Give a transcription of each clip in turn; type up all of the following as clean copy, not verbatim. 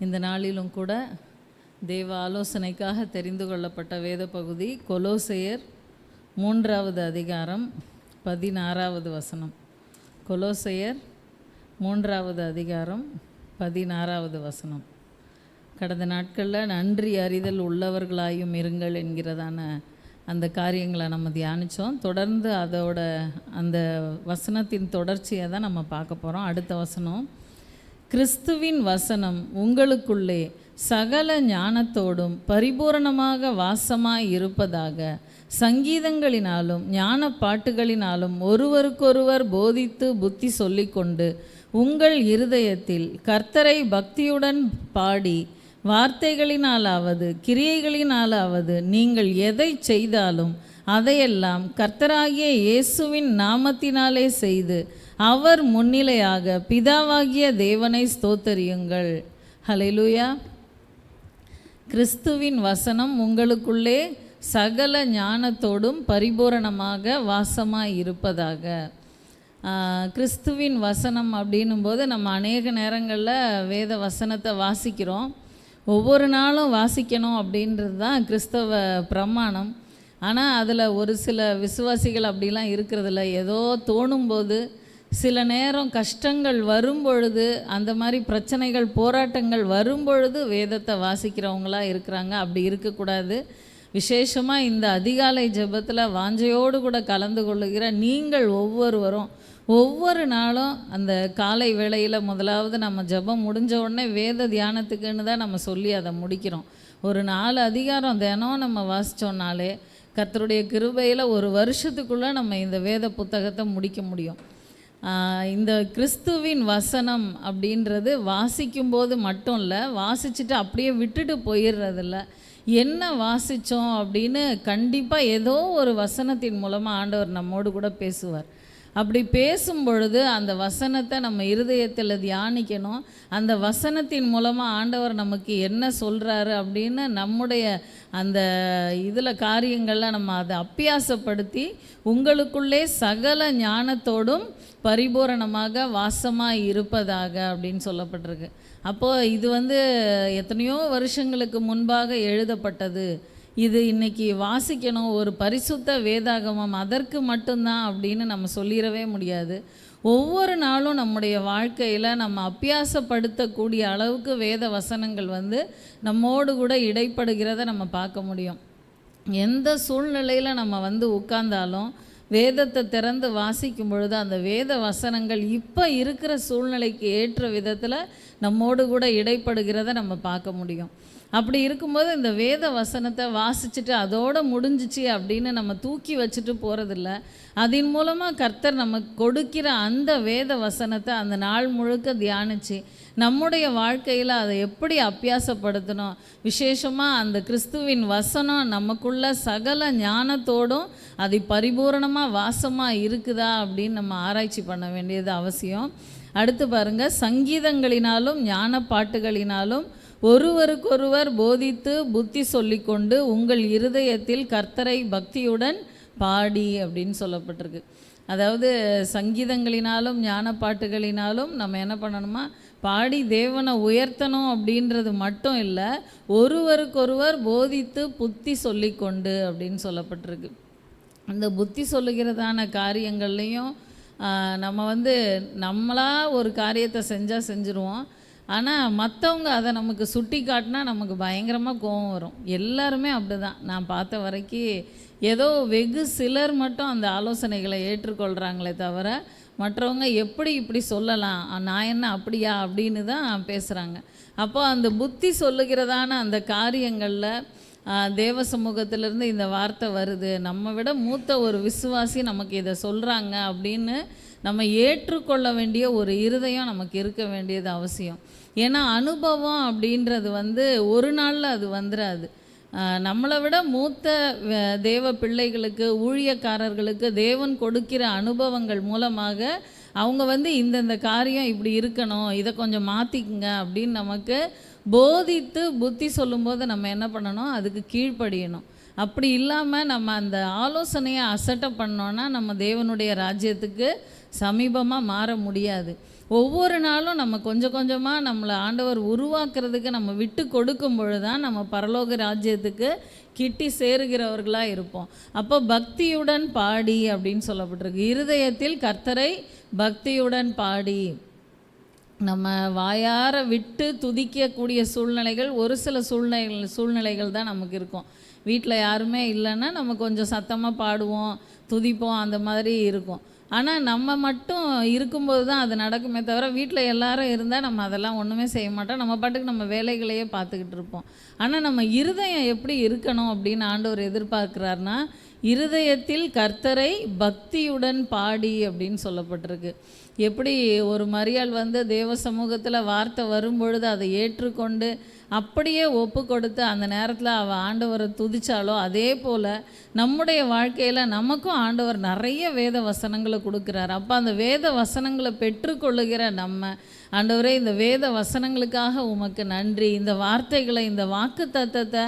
இந்த நாளிலும் கூட தேவ ஆலோசனைக்காக தெரிந்து கொள்ளப்பட்ட வேத பகுதி கொலோசையர் 3வது அதிகாரம் 16வது வசனம். கொலோசையர் 3வது அதிகாரம் 16வது வசனம். கடந்த நாட்களில் நன்றி அறிதல் உள்ளவர்களாயும் இருங்கள் என்கிறதான அந்த காரியங்களை நம்ம தியானித்தோம். தொடர்ந்து அதோட அந்த வசனத்தின் தொடர்ச்சியை தான் நம்ம பார்க்க போகிறோம். அடுத்த வசனம், கிறிஸ்துவின் வசனம் உங்களுக்குள்ளே சகல ஞானத்தோடும் பரிபூரணமாக வாசமாய் இருப்பதாக, சங்கீதங்களினாலும் ஞான பாட்டுகளினாலும் ஒருவருக்கொருவர் போதித்து புத்தி சொல்லிக்கொண்டு உங்கள் இருதயத்தில் கர்த்தரை பக்தியுடன் பாடி, வார்த்தைகளினாலாவது கிரியைகளினாலாவது நீங்கள் எதை செய்தாலும் அதையெல்லாம் கர்த்தராகிய இயேசுவின் நாமத்தினாலே செய்து அவர் முன்னிலையாக பிதாவாகிய தேவனை ஸ்தோத்தரியுங்கள். ஹல்லேலூயா. கிறிஸ்துவின் வசனம் உங்களுக்குள்ளே சகல ஞானத்தோடும் பரிபூரணமாக வாசமாய் இருப்பதாக. கிறிஸ்துவின் வசனம் அப்படின்னும்போது நம்ம அநேக நேரங்களில் வேத வசனத்தை வாசிக்கிறோம். ஒவ்வொரு நாளும் வாசிக்கணும் அப்படின்றது தான் கிறிஸ்தவ பிரமாணம். ஆனால் அதில் ஒரு சில விசுவாசிகள் அப்படிலாம் இருக்கிறதில்ல. ஏதோ தோணும்போது, சில நேரம் கஷ்டங்கள் வரும்பொழுது, அந்த மாதிரி பிரச்சனைகள் போராட்டங்கள் வரும்பொழுது வேதத்தை வாசிக்கிறவங்களா இருக்கிறாங்க. அப்படி இருக்கக்கூடாது. விசேஷமாக இந்த அதிகாலை ஜெபத்தில் வாஞ்சையோடு கூட கலந்து கொள்ளுகிற நீங்கள் ஒவ்வொருவரும் ஒவ்வொரு நாளும் அந்த காலை வேளையில் முதலாவது நம்ம ஜெபம் முடிஞ்ச உடனே வேத தியானத்துக்குன்னு தான் நம்ம சொல்லி அதை முடிக்கிறோம். ஒரு 4 அதிகாரம் தினம் நம்ம வாசித்தோன்னாலே கர்த்தருடைய கிருபையில் ஒரு வருஷத்துக்குள்ளே நம்ம இந்த வேத புத்தகத்தை முடிக்க முடியும். இந்த கிறிஸ்துவின் வசனம் அப்படின்றது வாசிக்கும்போது மட்டும் இல்லை, வாசிச்சுட்டு அப்படியே விட்டுட்டு போயிடுறதில்ல. என்ன வாசித்தோம் அப்படின்னு கண்டிப்பாக ஏதோ ஒரு வசனத்தின் மூலமாக ஆண்டவர் நம்மோடு கூட பேசுவார். அப்படி பேசும் பொழுது அந்த வசனத்தை நம்ம இருதயத்தில் தியானிக்கணும். அந்த வசனத்தின் மூலமாக ஆண்டவர் நமக்கு என்ன சொல்கிறாரு அப்படின்னு நம்முடைய அந்த இதில் காரியங்களில் நம்ம அதை அப்பியாசப்படுத்தி உங்களுக்குள்ளே சகல ஞானத்தோடும் பரிபூரணமாக வாசமாக இருப்பதாக அப்படின்னு சொல்லப்பட்டிருக்கு. அப்போது இது எத்தனையோ வருஷங்களுக்கு முன்பாக எழுதப்பட்டது. இது இன்றைக்கி வாசிக்கணும், ஒரு பரிசுத்த வேதாகமம் அதற்கு மட்டும்தான் அப்படின்னு நம்ம சொல்லிடவே முடியாது. ஒவ்வொரு நாளும் நம்முடைய வாழ்க்கையில் நம்ம அப்பியாசப்படுத்தக்கூடிய அளவுக்கு வேத வசனங்கள் நம்மோடு கூட இடைப்படுகிறத நம்ம பார்க்க முடியும். எந்த சூழ்நிலையில் நம்ம உட்கார்ந்தாலும் வேதத்தை திறந்து வாசிக்கும் பொழுது அந்த வேத வசனங்கள் இப்போ இருக்கிற சூழ்நிலைக்கு ஏற்ற விதத்தில் நம்மோடு கூட இடைப்படுகிறத நம்ம பார்க்க முடியும். அப்படி இருக்கும்போது இந்த வேத வசனத்தை வாசிச்சுட்டு அதோடு முடிஞ்சிச்சு அப்படின்னு நம்ம தூக்கி வச்சுட்டு போகிறதில்ல. அதன் மூலமாக கர்த்தர் நமக்கு கொடுக்கிற அந்த வேத வசனத்தை அந்த நாள் முழுக்க தியானித்து நம்முடைய வாழ்க்கையில் அதை எப்படி அப்பியாசப்படுத்தணும், விசேஷமாக அந்த கிறிஸ்துவின் வசனம் நமக்குள்ள சகல ஞானத்தோடும் அது பரிபூரணமாக வாசமாக இருக்குதா அப்படின்னு நம்ம ஆராய்ச்சி பண்ண வேண்டியது அவசியம். அடுத்து பாருங்கள், சங்கீதங்களினாலும் ஞான பாட்டுகளினாலும் ஒருவருக்கொருவர் போதித்து புத்தி சொல்லிக்கொண்டு உங்கள் இருதயத்தில் கர்த்தரை பக்தியுடன் பாடி அப்படின்னு சொல்லப்பட்டிருக்கு. அதாவது சங்கீதங்களினாலும் ஞான பாட்டுகளினாலும் நம்ம என்ன பண்ணணுமா, பாடி தேவனை உயர்த்தணும் அப்படின்றது மட்டும் இல்லை, ஒருவருக்கொருவர் போதித்து புத்தி சொல்லிக்கொண்டு அப்படின்னு சொல்லப்பட்டிருக்கு. அந்த புத்தி சொல்லுகிறதான காரியங்கள்லேயும் நம்ம நம்மளாக ஒரு காரியத்தை செஞ்சுருவோம். ஆனால் மற்றவங்க அதை நமக்கு சுட்டி காட்டினா நமக்கு பயங்கரமாக கோபம் வரும். எல்லாருமே அப்படி தான். நான் பார்த்த வரைக்கும் ஏதோ வெகு சிலர் மட்டும் அந்த ஆலோசனைகளை ஏற்றுக்கொள்கிறாங்களே தவிர மற்றவங்க எப்படி இப்படி சொல்லலாம், நான் என்ன அப்படியா அப்படின்னு தான் பேசுகிறாங்க. அப்போ அந்த புத்தி சொல்லுகிறதான அந்த காரியங்களில் தேவ சமூகத்திலேருந்து இந்த வார்த்தை வருது, நம்ம விட மூத்த ஒரு விசுவாசி நமக்கு இதை சொல்கிறாங்க அப்படின்னு நம்ம ஏற்றுக்கொள்ள வேண்டிய ஒரு இருதயம் நமக்கு இருக்க வேண்டியது அவசியம். ஏன்னா அனுபவம் அப்படின்றது ஒரு நாளில் அது வந்துடாது. நம்மளை விட மூத்த தேவ பிள்ளைகளுக்கு, ஊழியக்காரர்களுக்கு தேவன் கொடுக்கிற அனுபவங்கள் மூலமாக அவங்க இந்தந்த காரியம் இப்படி இருக்கணும், இதை கொஞ்சம் மாற்றிக்குங்க அப்படின்னு நமக்கு போதித்து புத்தி சொல்லும்போது நம்ம என்ன பண்ணணும், அதுக்கு கீழ்ப்படியணும். அப்படி இல்லாமல் நம்ம அந்த ஆலோசனையை அசட்டை பண்ணோன்னா நம்ம தேவனுடைய ராஜ்யத்துக்கு சமீபமாக மாற முடியாது. ஒவ்வொரு நாளும் நம்ம கொஞ்சம் கொஞ்சமாக நம்மளை ஆண்டவர் உருவாக்குறதுக்கு நம்ம விட்டு கொடுக்கும் பொழுது தான் நம்ம பரலோக ராஜ்யத்துக்கு கிட்டி சேருகிறவர்களாக இருப்போம். அப்போ பக்தியுடன் பாடி அப்படின்னு சொல்லப்பட்டிருக்கு. இருதயத்தில் கர்த்தரை பக்தியுடன் பாடி. நம்ம வாயார விட்டு துதிக்கக்கூடிய சூழ்நிலைகள் ஒரு சில சூழ்நிலைகள் தான் நமக்கு இருக்கும். வீட்டில் யாருமே இல்லைன்னா நம்ம கொஞ்சம் சத்தமாக பாடுவோம், துதிப்போம், அந்த மாதிரி இருக்கும். ஆனால் நம்ம மட்டும் இருக்கும்போது தான் அது நடக்குமே தவிர, வீட்டில் எல்லாரும் இருந்தால் நம்ம அதெல்லாம் ஒன்றுமே செய்ய மாட்டோம். நம்ம பாட்டுக்கு நம்ம வேலைகளையே பார்த்துக்கிட்டு இருப்போம். ஆனால் நம்ம இருதயம் எப்படி இருக்கணும் அப்படின்னு ஆண்டவர் எதிர்பார்க்குறாருனா, இருதயத்தில் கர்த்தரை பக்தியுடன் பாடி அப்படின்னு சொல்லப்பட்டிருக்கு. எப்படி ஒரு மரியாள் தேவ சமூகத்தில் வார்த்தை வரும்பொழுது அதை ஏற்றுக்கொண்டு அப்படியே ஒப்பு கொடுத்து அந்த நேரத்தில் அவள் ஆண்டவரை துதிச்சாலோ, அதே போல் நம்முடைய வாழ்க்கையில் நமக்கும் ஆண்டவர் நிறைய வேத வசனங்களை கொடுக்குறாரு. அப்போ அந்த வேத வசனங்களை பெற்றுக்கொள்ளுகிற நம்ம, ஆண்டவரே இந்த வேத வசனங்களுக்காக உமக்கு நன்றி, இந்த வார்த்தைகளை, இந்த வாக்கு தத்தத்தை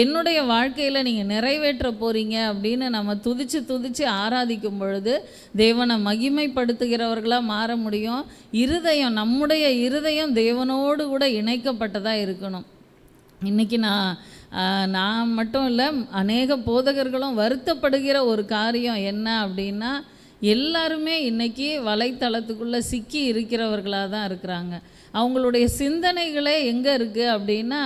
என்னுடைய வாழ்க்கையில் நீங்கள் நிறைவேற்ற போகிறீங்க அப்படின்னு நம்ம துதித்து ஆராதிக்கும் பொழுது தேவனை மகிமைப்படுத்துகிறவர்களாக மாற முடியும். இருதயம், நம்முடைய இருதயம் தேவனோடு கூட இணைக்கப்பட்டதாக இருக்கணும். இன்றைக்கி நான் மட்டும் இல்லை, அநேக போதகர்களும் வருத்தப்படுகிற ஒரு காரியம் என்ன அப்படின்னா, எல்லாருமே இன்றைக்கி வலைத்தளத்துக்குள்ளே சிக்கி இருக்கிறவர்களாக தான் இருக்கிறாங்க. அவங்களுடைய சிந்தனைகளே எங்கே இருக்குது அப்படின்னா,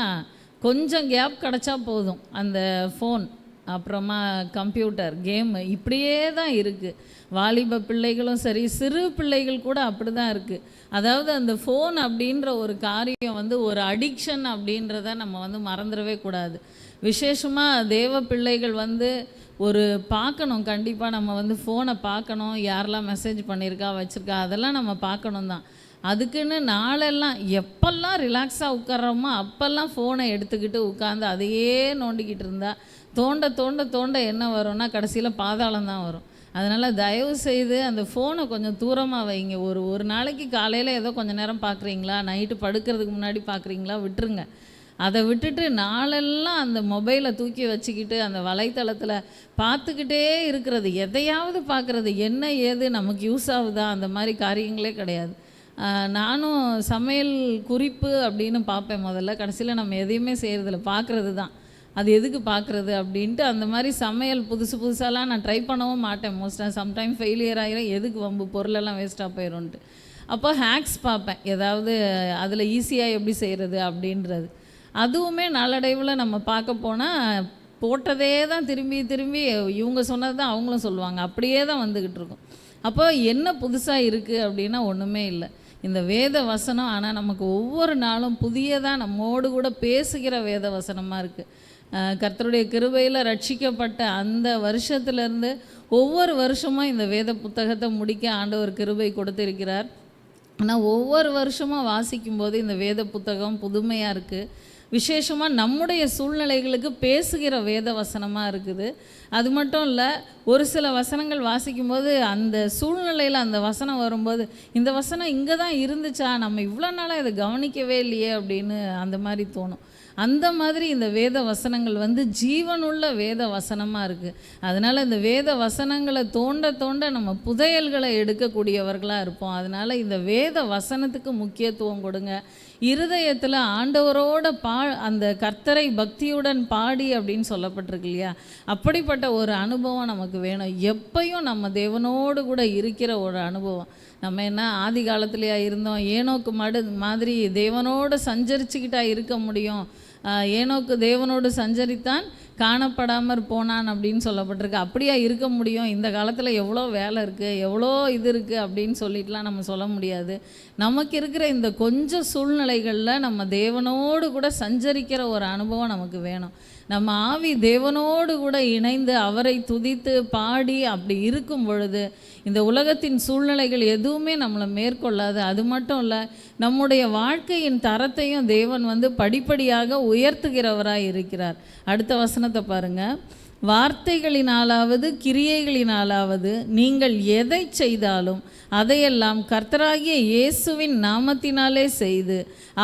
கொஞ்சம் கேப் கிடச்சா போதும், அந்த ஃபோன், அப்புறமா கம்ப்யூட்டர், கேமு, இப்படியே தான் இருக்குது. வாலிப பிள்ளைகளும் சரி, சிறு பிள்ளைகள் கூட அப்படி தான் இருக்குது. அதாவது அந்த ஃபோன் அப்படின்ற ஒரு காரியம் ஒரு அடிக்ஷன் அப்படின்றத நம்ம மறந்துடவே கூடாது. விசேஷமாக தேவ பிள்ளைகள் ஒரு பார்க்கணும். கண்டிப்பாக நம்ம ஃபோனை பார்க்கணும். யாரெல்லாம் மெசேஜ் பண்ணியிருக்கா, வச்சுருக்கா, அதெல்லாம் நம்ம பார்க்கணும் தான். அதுக்குன்னு நாளெல்லாம் எப்பெல்லாம் ரிலாக்ஸாக உட்கார்றோமோ அப்போல்லாம் ஃபோனை எடுத்துக்கிட்டு உட்காந்து அதையே நோண்டிக்கிட்டு இருந்தால் தோண்ட தோண்ட தோண்ட என்ன வரும்னா கடைசியில் பாதாளம் தான் வரும். அதனால் தயவு செய்து அந்த ஃபோனை கொஞ்சம் தூரமாக வைங்க. ஒரு நாளைக்கு காலையில் ஏதோ கொஞ்சம் நேரம் பார்க்குறீங்களா, நைட்டு படுக்கிறதுக்கு முன்னாடி பார்க்குறீங்களா, விட்டுருங்க. அதை விட்டுட்டு நாளெல்லாம் அந்த மொபைலை தூக்கி வச்சுக்கிட்டு அந்த வலைத்தளத்தில் பார்த்துக்கிட்டே இருக்கிறது, எதையாவது பார்க்குறது, என்ன ஏது நமக்கு யூஸ் ஆகுதா, அந்த மாதிரி காரியங்களே கிடையாது. நானும் சமையல் குறிப்பு அப்படின்னு பார்ப்பேன் முதல்ல. கடைசியில் நம்ம எதையுமே செய்கிறதில்ல, பார்க்குறது தான். அது எதுக்கு பார்க்குறது அப்படின்ட்டு அந்த மாதிரி சமையல் புதுசாலாம் நான் ட்ரை பண்ணவும் மாட்டேன். மோஸ்ட்டாக சம்டைம் ஃபெயிலியர் ஆகிரும், எதுக்கு வம்பு, பொருளெல்லாம் வேஸ்ட்டாக போயிடும்ன்ட்டு. அப்போ ஹேக்ஸ் பார்ப்பேன், ஏதாவது அதில் ஈஸியாக எப்படி செய்கிறது அப்படின்றது. அதுவுமே நாளடைவில் நம்ம பார்க்க போனால் போட்டதே தான் திரும்பி திரும்பி இவங்க சொன்னது தான் அவங்களும் சொல்லுவாங்க, அப்படியே தான் வந்துக்கிட்டு இருக்கும். அப்போ என்ன புதுசாக இருக்குது அப்படின்னா ஒன்றுமே இல்லை. இந்த வேத வசனம் ஆனால் நமக்கு ஒவ்வொரு நாளும் புதியதாக நம்மோடு கூட பேசுகிற வேத வசனமாக இருக்குது. கர்த்தருடைய கிருபையில் ரட்சிக்கப்பட்ட அந்த வருஷத்துலேருந்து ஒவ்வொரு வருஷமும் இந்த வேத புத்தகத்தை முடிக்க ஆண்டவர் கிருபை கொடுத்திருக்கிறார். ஆனால் ஒவ்வொரு வருஷமும் வாசிக்கும்போது இந்த வேத புத்தகம் புதுமையாக இருக்குது. விசேஷமாக நம்முடைய சூழ்நிலைகளுக்கு பேசுகிற வேத வசனமாக இருக்குது. அது மட்டும் இல்லை, ஒரு சில வசனங்கள் வாசிக்கும்போது அந்த சூழ்நிலையில் அந்த வசனம் வரும்போது இந்த வசனம் இங்கே தான் இருந்துச்சா, நம்ம இவ்வளோ நாளாக இதை கவனிக்கவே இல்லையே அப்படின்னு அந்த மாதிரி தோணும். அந்த மாதிரி இந்த வேத வசனங்கள் ஜீவனுள்ள வேத வசனமாக இருக்குது. அதனால் இந்த வேத வசனங்களை தோண்ட தோண்ட நம்ம புதையல்களை எடுக்கக்கூடியவர்களாக இருப்போம். அதனால் இந்த வேத வசனத்துக்கு முக்கியத்துவம் கொடுங்க. இருதயத்தில் ஆண்டவரோட அந்த கர்த்தரை பக்தியுடன் பாடி அப்படின்னு சொல்லப்பட்டிருக்கு இல்லையா, அப்படிப்பட்ட ஒரு அனுபவம் நமக்கு வேணும். எப்பையும் நம்ம தேவனோடு கூட இருக்கிற ஒரு அனுபவம். நம்ம என்ன ஆதி காலத்துலையா இருந்தோம், ஏனோக்கு மாதிரி தேவனோடு சஞ்சரிச்சுக்கிட்டா இருக்க முடியும். ஏனோக்கு தேவனோடு சஞ்சரித்தான், காணப்படாமற் போனான் அப்படின்னு சொல்லப்பட்டிருக்கு. அப்படியா இருக்க முடியும்? இந்த காலத்தில் எவ்வளோ வேலை இருக்குது, எவ்வளோ இது இருக்குது அப்படின்னு சொல்லிட்டுலாம் நம்ம சொல்ல முடியாது. நமக்கு இருக்கிற இந்த கொஞ்சம் சூழ்நிலைகளில் நம்ம தேவனோடு கூட சஞ்சரிக்கிற ஒரு அனுபவம் நமக்கு வேணும். நம்ம ஆவி தேவனோடு கூட இணைந்து அவரை துதித்து பாடி அப்படி இருக்கும் பொழுது இந்த உலகத்தின் சூழ்நிலைகள் எதுவுமே நம்மளை மேற்கொள்ளாது. அது மட்டும் இல்லை, நம்முடைய வாழ்க்கையின் தரத்தையும் தேவன் படிப்படியாக உயர்த்துகிறவராய் இருக்கிறார். அடுத்த வசனத்தை பாருங்கள். வார்த்தைகளினாலாவது கிரியைகளினாலாவது நீங்கள் எதை செய்தாலும் அதையெல்லாம் கர்த்தராகிய இயேசுவின் நாமத்தினாலே செய்து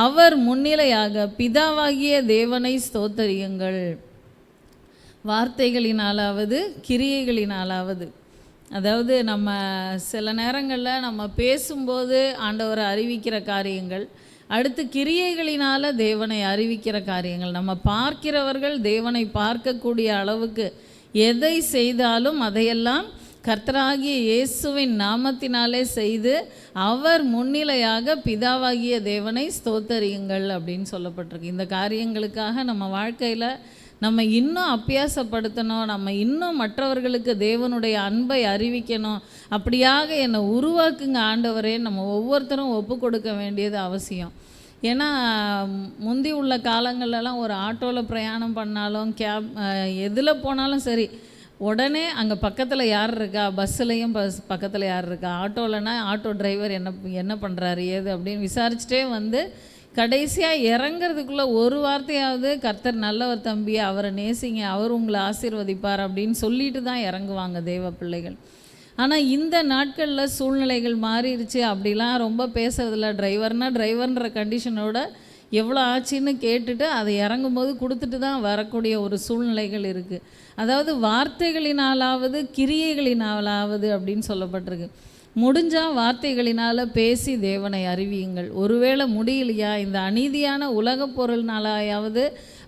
அவர் முன்னிலையாக பிதாவாகிய தேவனை ஸ்தோத்தரியுங்கள். வார்த்தைகளினாலாவது கிரியைகளினாலாவது, அதாவது நம்ம சில நேரங்களில் நம்ம பேசும்போது ஆண்டவரை அறிவிக்கிற காரியங்கள், அடுத்து கிரியைகளினால் தேவனை அறிவிக்கிற காரியங்கள், நம்ம பார்க்கிறவர்கள் தேவனை பார்க்கக்கூடிய அளவுக்கு எதை செய்தாலும் அதையெல்லாம் கர்த்தராகிய இயேசுவின் நாமத்தினாலே செய்து அவர் முன்னிலையாக பிதாவாகிய தேவனை ஸ்தோத்தரியுங்கள் அப்படின்னு சொல்லப்பட்டிருக்கு. இந்த காரியங்களுக்காக நம்ம வாழ்க்கையில் நம்ம இன்னும் அபியாசப்படுத்தணும், நம்ம இன்னும் மற்றவர்களுக்கு தேவனுடைய அன்பை அறிவிக்கணும். அப்படியாக என்னை உருவாக்குங்க ஆண்டவரே, நம்ம ஒவ்வொருத்தரும் ஒப்பு கொடுக்க வேண்டியது அவசியம். ஏன்னா முந்தி உள்ள காலங்கள்லாம் ஒரு ஆட்டோவில் பிரயாணம் பண்ணாலும் எதில் போனாலும் சரி, உடனே அங்கே பக்கத்தில் யார் இருக்கா, பஸ்ஸுலேயும் பக்கத்தில் யார் இருக்கா, ஆட்டோவில்னா ஆட்டோ டிரைவர் என்ன பண்ணுறாரு ஏது அப்படின்னு விசாரிச்சுட்டே வந்து கடைசியாக இறங்கிறதுக்குள்ளே ஒரு வார்த்தையாவது கர்த்தர் நல்லவர் தம்பி, அவரை நேசிங்க, அவர் உங்களை ஆசீர்வதிப்பார் அப்படின்னு சொல்லிட்டு தான் இறங்குவாங்க தேவ பிள்ளைகள். ஆனால் இந்த நாட்களில் சூழ்நிலைகள் மாறிடுச்சு, அப்படிலாம் ரொம்ப பேசுறதில்ல. டிரைவர்ன்ற கண்டிஷனோட எவ்வளோ ஆச்சுன்னு கேட்டுட்டு அதை இறங்கும்போது கொடுத்துட்டு தான் வரக்கூடிய ஒரு சூழ்நிலைகள் இருக்குது. அதாவது வார்த்தைகளினாலாவது கிரியைகளினாலாவது அப்படின்னு சொல்லப்பட்டிருக்கு. முடிஞ்சால் வார்த்தைகளினால் பேசி தேவனை அறிவியுங்கள். ஒருவேளை முடியலையா, இந்த அநீதியான உலக பொருள்னாலாயாவது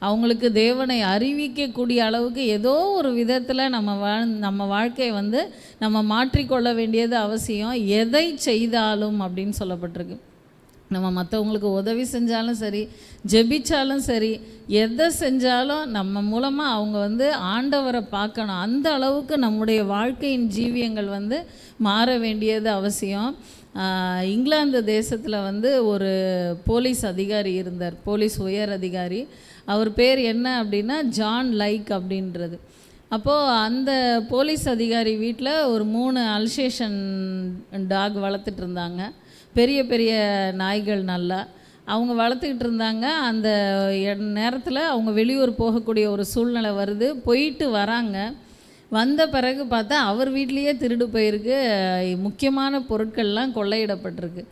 அவங்களுக்கு தேவனை அறிவிக்கக்கூடிய அளவுக்கு ஏதோ ஒரு விதத்தில் நம்ம வாழ்க்கையை வந்து நம்ம மாற்றிக்கொள்ள வேண்டியது அவசியம். எதை செய்தாலும் அப்படின்னு சொல்லப்பட்டிருக்கு. நம்ம மற்றவங்களுக்கு உதவி செஞ்சாலும் சரி, ஜெபிச்சாலும் சரி, எதை செஞ்சாலும் நம்ம மூலமாக அவங்க வந்து ஆண்டவரை பார்க்கணும். அந்த அளவுக்கு நம்முடைய வாழ்க்கையின் ஜீவியங்கள் வந்து மாற வேண்டியது அவசியம். இங்கிலாந்து தேசத்தில் வந்து ஒரு போலீஸ் அதிகாரி இருந்தார், போலீஸ் உயர் அதிகாரி. அவர் பேர் என்ன அப்படின்னா ஜான் லைக் அப்படின்றது. அப்போது அந்த போலீஸ் அதிகாரி வீட்டில் ஒரு 3 அல்சேஷன் டாக் வளர்த்துட்டு இருந்தாங்க. பெரிய பெரிய நாய்கள் நல்லா அவங்க வளர்த்துக்கிட்டு இருந்தாங்க. அந்த நேரத்தில் அவங்க வெளியூர் போகக்கூடிய ஒரு சூழ்நிலை வருது. போயிட்டு வராங்க. வந்த பிறகு பார்த்தா அவர் வீட்லேயே திருடு போயிருக்கு. முக்கியமான பொருட்கள்லாம் கொள்ளையிடப்பட்டிருக்கு.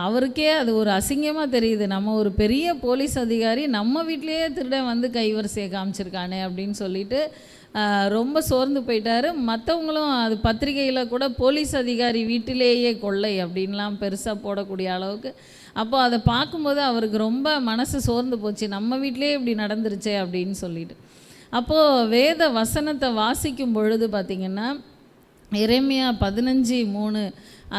அவருக்கே அது ஒரு அசிங்கமாக தெரியுது. நம்ம ஒரு பெரிய போலீஸ் அதிகாரி நம்ம வீட்லேயே திருடன் வந்து கைவரிசையை காமிச்சிருக்கானே அப்படின்னு சொல்லிட்டு ரொம்ப சோர்ந்து போயிட்டார். மற்றவங்களும் அது பத்திரிகையில் கூட போலீஸ் அதிகாரி வீட்டிலேயே கொள்ளை அப்படின்லாம் பெருசாக போடக்கூடிய அளவுக்கு. அப்போது அதை பார்க்கும்போது அவருக்கு ரொம்ப மனசு சோர்ந்து போச்சு, நம்ம வீட்டிலேயே இப்படி நடந்துருச்சே அப்படின்னு சொல்லிட்டு. அப்போது வேத வசனத்தை வாசிக்கும் பொழுது பார்த்திங்கன்னா எரேமியா 15:3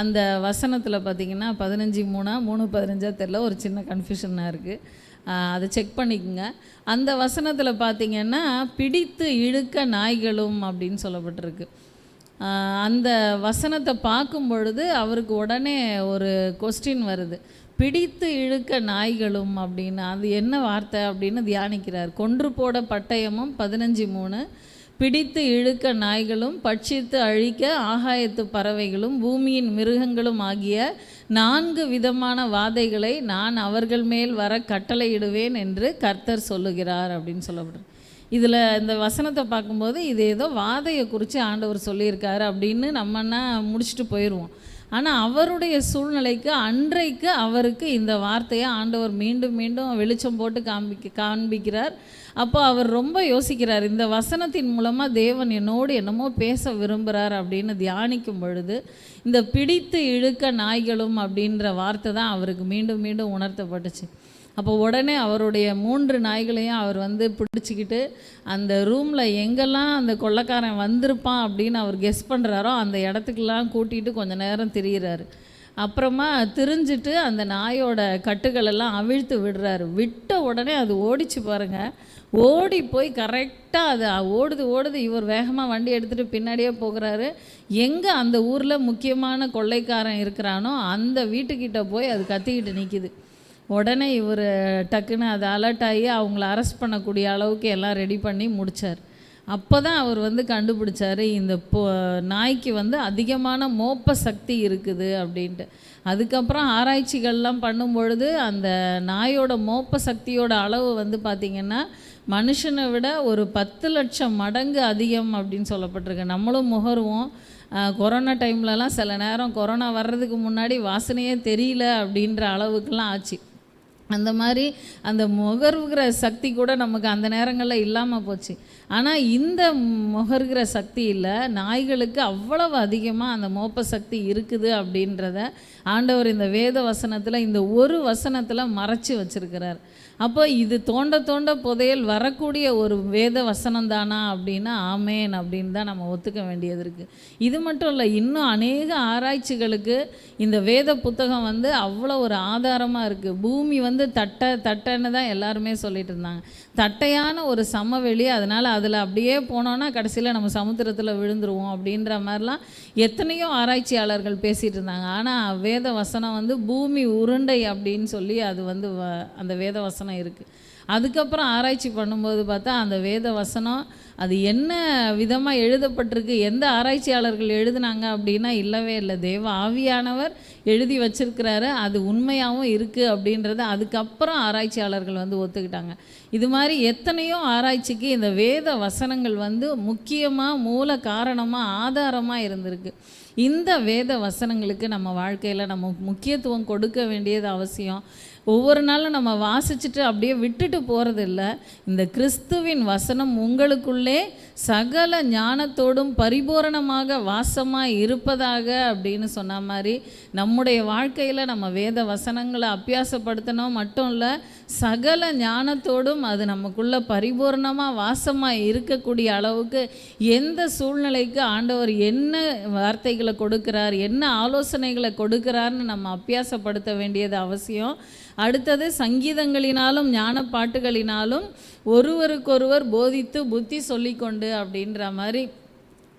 அந்த வசனத்தில் பார்த்திங்கன்னா 15:3 3:15 தெரில, ஒரு சின்ன கன்ஃபியூஷனாக இருக்குது, அதை செக் பண்ணிக்கோங்க. அந்த வசனத்தில் பார்த்திங்கன்னா பிடித்து இழுக்க நாய்களும் அப்படின்னு சொல்லப்பட்டிருக்கு. அந்த வசனத்தை பார்க்கும் பொழுது அவருக்கு உடனே ஒரு கொஸ்டின் வருது, பிடித்து இழுக்க நாய்களும் அப்படின்னு அது என்ன வார்த்தை அப்படின்னு தியானிக்கிறார். கொன்று போட பட்டயமும் 15:3 பிடித்து இழுக்க நாய்களும் பட்சித்து அழிக்க ஆகாயத்து பறவைகளும் பூமியின் மிருகங்களும் ஆகிய 4 விதமான வாதைகளை நான் அவர்கள் மேல் வர கட்டளையிடுவேன் என்று கர்த்தர் சொல்லுகிறார் அப்படின்னு சொல்லப்படுறது. இதில் இந்த வசனத்தை பார்க்கும்போது இது ஏதோ வாதையை குறித்து ஆண்டவர் சொல்லியிருக்காரு அப்படின்னு நம்மன்னா முடிச்சுட்டு போயிடுவோம். ஆனால் அவருடைய சூழ்நிலைக்கு அன்றைக்கு அவருக்கு இந்த வார்த்தையை ஆண்டவர் மீண்டும் மீண்டும் வெளிச்சம் போட்டு காண்பிக்கிறார். அப்போ அவர் ரொம்ப யோசிக்கிறார், இந்த வசனத்தின் மூலமாக தேவன் என்னோடு என்னமோ பேச விரும்புகிறார் அப்படின்னு தியானிக்கும் பொழுது இந்த பிடித்து இழுக்க நாய்களும் அப்படின்ற வார்த்தை தான் அவருக்கு மீண்டும் மீண்டும் உணர்த்தப்பட்டுச்சு. அப்போ உடனே அவருடைய 3 நாய்களையும் அவர் வந்து பிடிச்சிக்கிட்டு அந்த ரூமில் எங்கெல்லாம் அந்த கொள்ளைக்காரன் வந்திருப்பான் அப்படின்னு அவர் கெஸ் பண்ணுறாரோ அந்த இடத்துக்கெல்லாம் கூட்டிகிட்டு கொஞ்சம் நேரம் திரியிறாரு. அப்புறமா திரிஞ்சிட்டு அந்த நாயோட கட்டுகளெல்லாம் அவிழ்த்து விடுறாரு. விட்ட உடனே அது ஓடிச்சு பாருங்கள். ஓடி போய் கரெக்டாக அது ஓடுது. இவர் வேகமாக வண்டி எடுத்துகிட்டு பின்னாடியே போகிறாரு. எங்கே அந்த ஊரில் முக்கியமான கொள்ளைக்காரன் இருக்கிறானோ அந்த வீட்டுக்கிட்ட போய் அது கத்திக்கிட்டு நிற்கிது. உடனே இவர் டக்குன்னு அதை அலர்ட் ஆகி அவங்கள அரெஸ்ட் பண்ணக்கூடிய அளவுக்கு எல்லாம் ரெடி பண்ணி முடித்தார். அப்போ தான் அவர் வந்து கண்டுபிடிச்சார் இந்த நாய்க்கு வந்து அதிகமான மோப்ப சக்தி இருக்குது அப்படின்ட்டு. அதுக்கப்புறம் ஆராய்ச்சிகள்லாம் பண்ணும்பொழுது அந்த நாயோட மோப்ப சக்தியோட அளவு வந்து பார்த்திங்கன்னா மனுஷனை விட ஒரு 10 லட்சம் மடங்கு அதிகம் அப்படின்னு சொல்லப்பட்டிருக்கு. நம்மளும் முகருவோம். கொரோனா டைம்லலாம் சில நேரம் கொரோனா வர்றதுக்கு முன்னாடி வாசனையே தெரியல அப்படின்ற அளவுக்குலாம் ஆச்சு. அந்த மாதிரி அந்த முகர்கிற சக்தி கூட நமக்கு அந்த நேரங்களில் இல்லாமல் போச்சு. ஆனால் இந்த முகர்கிற சக்தி இல்லை, நாய்களுக்கு அவ்வளவு அதிகமாக அந்த மோப்ப சக்தி இருக்குது அப்படின்றத ஆண்டவர் இந்த வேத வசனத்தில், இந்த ஒரு வசனத்தில் மறைச்சி வச்சிருக்கிறார். அப்போ இது தோண்ட தோண்ட புதையல் வரக்கூடிய ஒரு வேத வசனம் தானா அப்படின்னா ஆமேன் அப்படின்னு தான் நம்ம ஒத்துக்க வேண்டியது இருக்குது. இது மட்டும் இல்லை, இன்னும் அநேக ஆராய்ச்சிகளுக்கு இந்த வேத புத்தகம் வந்து அவ்வளோ ஒரு ஆதாரமாக இருக்குது. பூமி வந்து தட்டைன்னு தான் எல்லாருமே சொல்லிட்டு இருந்தாங்க. தட்டையான ஒரு சமவெளி, அதனால் அதில் அப்படியே போனோன்னா கடைசியில் நம்ம சமுத்திரத்தில் விழுந்துருவோம் அப்படின்ற மாதிரிலாம் எத்தனையோ ஆராய்ச்சியாளர்கள் பேசிகிட்டு இருந்தாங்க. ஆனால் வேத வசனம் வந்து பூமி உருண்டை அப்படின்னு சொல்லி அது வந்து அந்த வேத வசனம் இருக்குது. அதுக்கப்புறம் ஆராய்ச்சி பண்ணும்போது பார்த்தா அந்த வேத வசனம் அது என்ன விதமாக எழுதப்பட்டிருக்கு, எந்த ஆராய்ச்சியாளர்கள் எழுதுனாங்க அப்படின்னா இல்லவே இல்லை. தேவ ஆவியானவர் எழுதி வச்சிருக்கிறாரு, அது உண்மையாகவும் இருக்குது அப்படின்றத அதுக்கப்புறம் ஆராய்ச்சியாளர்கள் வந்து ஒத்துக்கிட்டாங்க. இது மாதிரி எத்தனையோ ஆராய்ச்சிக்கு இந்த வேத வசனங்கள் வந்து முக்கியமாக மூல காரணமாக ஆதாரமாக இருந்திருக்கு. இந்த வேத வசனங்களுக்கு நம்ம வாழ்க்கையில் நம்ம முக்கியத்துவம் கொடுக்க வேண்டியது அவசியம். ஒவ்வொரு நாளும் நம்ம வாசிச்சுட்டு அப்படியே விட்டுட்டு போகிறதில்ல. இந்த கிறிஸ்துவின் வசனம் உங்களுக்குள்ளே சகல ஞானத்தோடும் பரிபூரணமாக வாசமாக இருப்பதாக அப்படின்னு சொன்ன மாதிரி நம்முடைய வாழ்க்கையில் நம்ம வேத வசனங்களை அபியாசப்படுத்தணும் மட்டும் இல்லை, சகல ஞானத்தோடும் அது நமக்குள்ளே பரிபூர்ணமாக வாசமாக இருக்கக்கூடிய அளவுக்கு எந்த சூழ்நிலைக்கு ஆண்டவர் என்ன வார்த்தைகளை கொடுக்கிறார், என்ன ஆலோசனைகளை கொடுக்கிறார்னு நம்ம அபியாசப்படுத்த வேண்டியது அவசியம். அடுத்தது சங்கீதங்களினாலும் ஞான பாட்டுகளினாலும் ஒருவருக்கொருவர் போதித்து புத்தி சொல்லிக்கொண்டு அப்படின்ற மாதிரி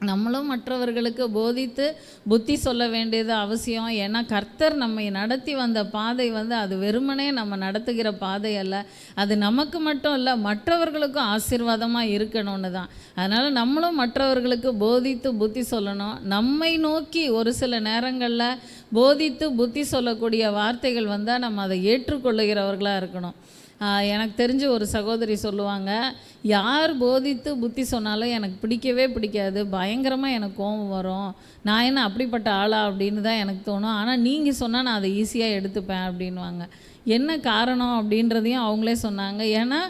நம்மளும் மற்றவர்களுக்கு போதித்து புத்தி சொல்ல வேண்டியது அவசியம். ஏன்னா கர்த்தர் நம்மை நடத்தி வந்த பாதை வந்து அது வெறுமனே நம்ம நடத்துகிற பாதை அல்ல, அது நமக்கு மட்டும் இல்லை மற்றவர்களுக்கும் ஆசீர்வாதமாக இருக்கணும்னு தான். அதனால் நம்மளும் மற்றவர்களுக்கு போதித்து புத்தி சொல்லணும். நம்மை நோக்கி ஒரு சில நேரங்களில் போதித்து புத்தி சொல்லக்கூடிய வார்த்தைகள் வந்தால் நம்ம அதை ஏற்றுக்கொள்ளுகிறவர்களாக இருக்கணும். எனக்கு தெரிஞ்ச ஒரு சகோதரி சொல்லுவாங்க, யார் போதித்து புத்தி சொன்னாலும் எனக்கு பிடிக்கவே பிடிக்காது, பயங்கரமாக எனக்கு கோபம் வரும், நான் என்ன அப்படிப்பட்ட ஆளா அப்படின்னு தான் எனக்கு தோணும், ஆனால் நீங்கள் சொன்னால் நான் அதை ஈஸியாக எடுத்துப்பேன் அப்படின்வாங்க. என்ன காரணம் அப்படின்றதையும் அவங்களே சொன்னாங்க. ஏன்னா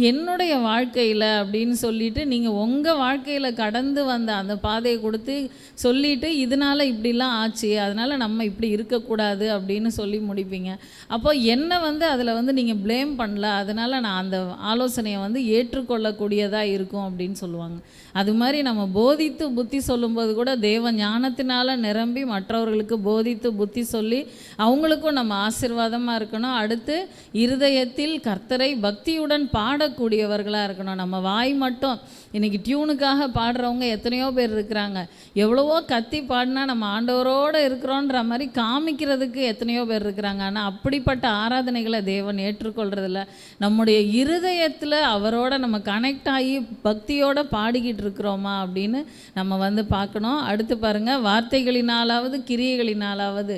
என்னுடைய வாழ்க்கையில் அப்படின்னு சொல்லிட்டு நீங்கள் உங்கள் வாழ்க்கையில் கடந்து வந்த அந்த பாதையை கொடுத்து சொல்லிவிட்டு இதனால் இப்படிலாம் ஆச்சு, அதனால் நம்ம இப்படி இருக்கக்கூடாது அப்படின்னு சொல்லி முடிப்பீங்க. அப்போ என்னை வந்து அதில் வந்து நீங்கள் ப்ளேம் பண்ணல, அதனால் நான் அந்த ஆலோசனையை வந்து ஏற்றுக்கொள்ளக்கூடியதாக இருக்கும் அப்படின்னு சொல்லுவாங்க. அது மாதிரி நம்ம போதித்து புத்தி சொல்லும்போது கூட தேவ ஞானத்தினால் நிரம்பி மற்றவர்களுக்கு போதித்து புத்தி சொல்லி அவங்களுக்கும் நம்ம ஆசீர்வாதமாக இருக்கணும். அடுத்து இருதயத்தில் கர்த்தரை பக்தியுடன் பாடக்கூடியவர்களாக இருக்கணும். நம்ம வாய் மட்டும் இன்றைக்கி டியூனுக்காக பாடுறவங்க எத்தனையோ பேர் இருக்கிறாங்க. எவ்வளவோ கத்தி பாடினா நம்ம ஆண்டவரோடு இருக்கிறோன்ற மாதிரி காமிக்கிறதுக்கு எத்தனையோ பேர் இருக்கிறாங்க. ஆனால் அப்படிப்பட்ட ஆராதனைகளை தேவன் ஏற்றுக்கொள்றதில்ல. நம்முடைய இருதயத்தில் அவரோட நம்ம கனெக்ட் ஆகி பக்தியோடு பாடிக்கிட்டு இருக்கிறோமா அப்படின்னு நம்ம வந்து பார்க்கணும். அடுத்து பாருங்கள், வார்த்தைகளினாலாவது கிரியைகளினாலாவது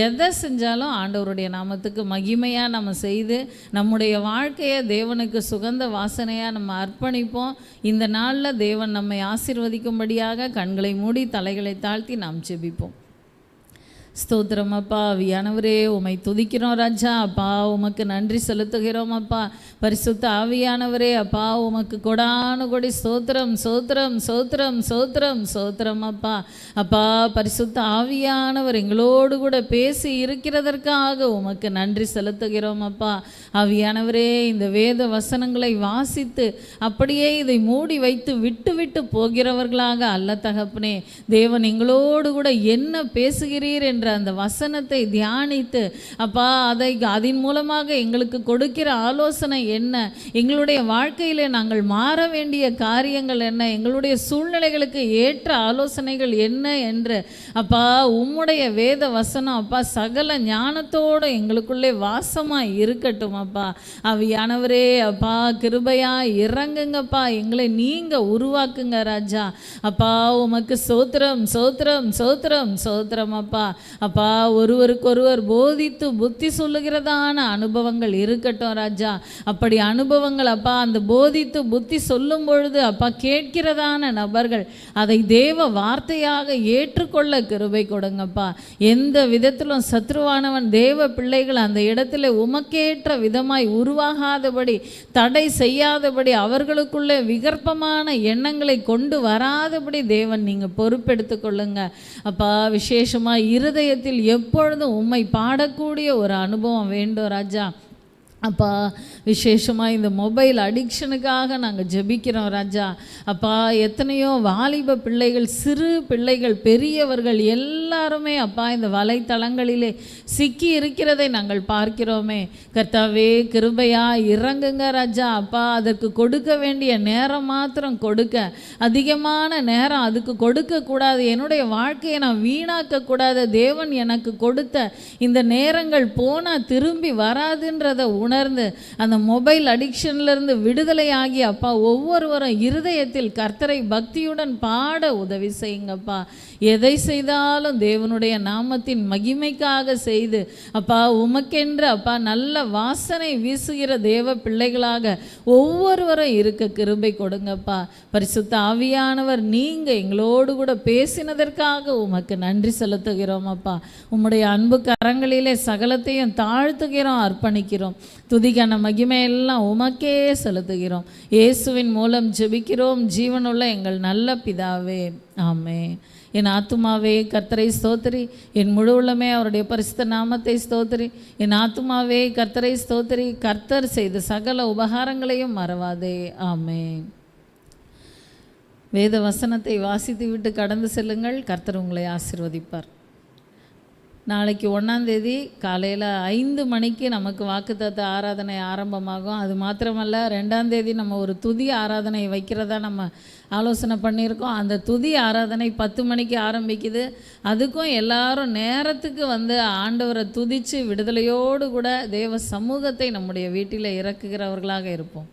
எதை செஞ்சாலும் ஆண்டவருடைய நாமத்துக்கு மகிமையாக நம்ம செய்து நம்முடைய வாழ்க்கையை தேவனுக்கு சுகந்த வாசனையாக நம்ம அர்ப்பணிப்போம். இந்த நாளில் தேவன் நம்மை ஆசீர்வதிக்கும்படியாக கண்களை மூடி தலைகளை தாழ்த்தி நாம் ஜெபிப்போம். ஸ்தோத்திரம் அப்பா, ஆவியானவரே உமை துதிக்கிறோம் ராஜா. அப்பா உமக்கு நன்றி செலுத்துகிறோம் அப்பா. பரிசுத்த ஆவியானவரே அப்பா உமக்கு கொடானு கொடி ஸ்தோத்திரம் ஸ்தோத்திரம் ஸ்தோத்திரம் ஸ்தோத்திரம் ஸ்தோத்திரம் அப்பா. அப்பா பரிசுத்த ஆவியானவர் எங்களோடு கூட பேசி இருக்கிறதற்காக உமக்கு நன்றி செலுத்துகிறோம் அப்பா. ஆவியானவரே இந்த வேத வசனங்களை வாசித்து அப்படியே இதை மூடி வைத்து விட்டு விட்டு போகிறவர்களாக அல்ல தகப்பனே. தேவன் எங்களோடு கூட என்ன பேசுகிறீர் என்ற அந்த வசனத்தை தியானித்து அப்பா அதன் மூலமாக எங்களுக்கு கொடுக்கிற ஆலோசனை என்ன, எங்களுடைய வாழ்க்கையிலே நாங்கள் மாற வேண்டிய காரியங்கள் என்ன, எங்களுடைய சூழ்நிலைகளுக்கு ஏற்ற ஆலோசனைகள் என்ன என்று அப்பா உம்முடைய வேத வசனம் அப்பா சகல ஞானத்தோடு எங்களுக்குள்ளே வாசமாக இருக்கட்டும் அப்பா. ஆவியானவரே அப்பா கிருபையா இறங்குங்கப்பா, எங்களை நீங்கள் உருவாக்குங்க ராஜா. அப்பா உமக்கு சோத்திரம் சோத்திரம் சோத்திரம் சோத்திரம் அப்பா. அப்பா ஒருவருக்கொருவர் போதித்து புத்தி சொல்லுகிறதான அனுபவங்கள் இருக்கட்டும் ராஜா. அப்படி அனுபவங்கள் அப்பா அந்த போதித்து புத்தி சொல்லும் பொழுது அப்பா கேட்கிறதான நபர்கள் அதை தேவ வார்த்தையாக ஏற்றுக்கொள்ள கிருபை கொடுங்கப்பா. எந்த விதத்திலும் சத்ருவானவன் தேவ பிள்ளைகள் அந்த இடத்துல உமக்கேற்ற விதமாய் உருவாகாதபடி, தடை செய்யாதபடி, அவர்களுக்குள்ளே விகற்பமான எண்ணங்களை கொண்டு வராதபடி தேவன் நீங்கள் பொறுப்பெடுத்து கொள்ளுங்க அப்பா. விசேஷமாக இருதயத்தில் எப்பொழுதும் உம்மை பாடக்கூடிய ஒரு அனுபவம் வேண்டும் ராஜா. அப்பா விசேஷமாக இந்த மொபைல் அடிக்ஷனுக்காக நாங்கள் ஜெபிக்கிறோம் ராஜா. அப்பா எத்தனையோ வாலிப பிள்ளைகள், சிறு பிள்ளைகள், பெரியவர்கள் எல்லாருமே அப்பா இந்த வலைத்தளங்களிலே சிக்கி இருக்கிறதை நாங்கள் பார்க்கிறோமே. கர்த்தாவே கிருபையா இறங்குங்க ராஜா. அப்பா அதற்கு கொடுக்க வேண்டிய நேரம் மாத்திரம் கொடுக்க, அதிகமான நேரம் அதுக்கு கொடுக்கக்கூடாது. என்னுடைய வாழ்க்கையை நான் வீணாக்கக்கூடாது. தேவன் எனக்கு கொடுத்த இந்த நேரங்கள் போனால் திரும்பி வராதுன்றதை உணர்ந்து அந்த மொபைல் அடிக்ஷன்லேருந்து விடுதலையாகி அப்பா ஒவ்வொருவரும் இருதயத்தில் கர்த்தரை பக்தியுடன் பாட உதவி செய்யுங்கப்பா. எதை செய்தாலும் தேவனுடைய நாமத்தின் மகிமைக்காக செய்து அப்பா உமக்கென்று அப்பா நல்ல வாசனை வீசுகிற தேவ பிள்ளைகளாக ஒவ்வொருவரும் இருக்க கிருபை கொடுங்கப்பா. பரிசுத்த ஆவியானவர் நீங்கள் எங்களோடு கூட பேசினதற்காக உமக்கு நன்றி செலுத்துகிறோம் அப்பா. உம்முடைய அன்பு கரங்களிலே சகலத்தையும் தாழ்த்துகிறோம், அர்ப்பணிக்கிறோம். துதிக்கான மகிமையெல்லாம் உமக்கே செலுத்துகிறோம். இயேசுவின் மூலம் ஜெபிக்கிறோம் ஜீவனுள்ள எங்கள் நல்ல பிதாவே, ஆமென். என் ஆத்துமாவே கர்த்தரை ஸ்தோத்திரி, என் முழு உள்ளமே அவருடைய பரிசுத்த நாமத்தை ஸ்தோத்திரி. என் ஆத்துமாவே கர்த்தரை ஸ்தோத்திரி, கர்த்தர் செய்த சகல உபகாரங்களையும் மறவாதே, ஆமென். வேத வசனத்தை வாசித்து விட்டு கடந்து செல்லுங்கள். கர்த்தர் உங்களை ஆசீர்வதிப்பார். நாளைக்கு 1ஆம் தேதி காலையில் 5 மணிக்கு நமக்கு வாக்குத்தத்த ஆராதனை ஆரம்பமாகும். அது மாத்திரமல்ல, 2ஆம் தேதி நம்ம ஒரு துதி ஆராதனை வைக்கிறதா நம்ம ஆலோசனை பண்ணியிருக்கோம். அந்த துதி ஆராதனை 10 மணிக்கு ஆரம்பிக்குது. அதுக்கும் எல்லாரும் நேரத்துக்கு வந்து ஆண்டவரை துதித்து விடுதலையோடு கூட தேவ சமூகத்தை நம்முடைய வீட்டில் இறக்குகிறவர்களாக இருப்போம்.